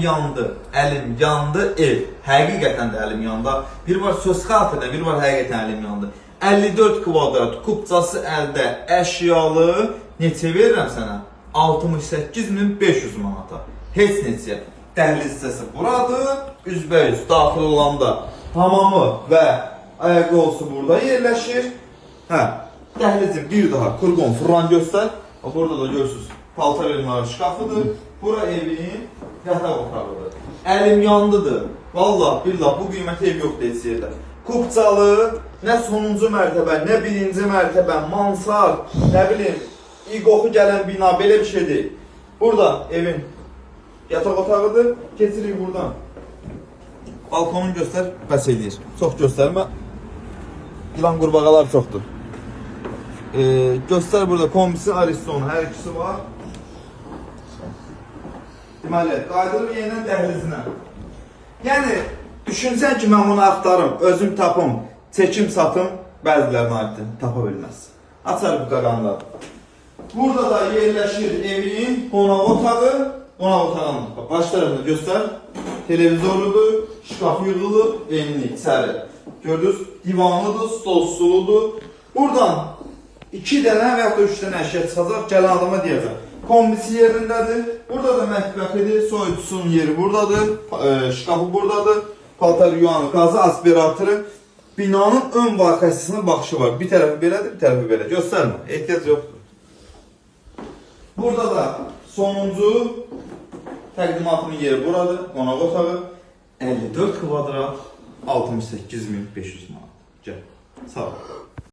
Yandı, əlim yandı, ev. Həqiqətən də əlim yandı. Bir var söz xatirinə, bir var həqiqətən əlim yandı. 54 kvadrat kubcası əldə əşyalı neçə verirəm sənə? 68.500 manata. Heç neçə. Dəhliz hissəsi buradır. Üzbəyüz daxil olanda hamamı və ayaqqabısı burada yerləşir. Hə, dəhlizin bir daha kurqon fırlan göstər. Burada da görürsünüz, paltar elmaları şkafıdır. Bura evin yataq otağıdır. Əlim yandıdır. Vallahi billah bu qiymət ev yoxdur heç yerdə. Kubcalı, nə sonuncu mərtəbə, nə birinci mərtəbə, mansar, nə bilim, qoxu gələn bina, belə bir şey deyil. Burada evin yataq otağıdır. Keçirik buradan. Balkonunu göstər, bəs eləyir. Çox göstərmə. Yılan qurbağalar çoxdur. Göstər burada kombisi, Ariston, hər ikisi var. Deməli, qaydırıb yenidən dəhlizinə. Yəni, düşünsən ki, mən bunu axtarım, özüm tapım, çəkim satım, bəzilərinə aiddir, tapa bilməz. Açar bu qaqanlar. Burada da yerləşir evin qonaq otağı, qonaq otağını baş tərəfini göstər. Televizorudur, şkaf yığılıb, enli, içəri. Gördünüz, divanlıdır, stolsuludur. Buradan 2 dənə və ya da 3 dənə əşya çıxacaq, gələn adama deyəcək. Kombisi yerindədir. Burada da mətbəxidir, soyutusunun yeri buradadır, şkafı buradadır, paltar yuvanı, qazı aspiratoru. Binanın ön vakasısına baxışı var. Bir tərəfi belədir, bir tərəfi belə. Göstərmə, ehtiyac yoxdur. Burada da sonuncu təqdimatının yeri buradır, qonaq otağı. 54 kvadrat, 68.500 manat. Gəl, sağ ol.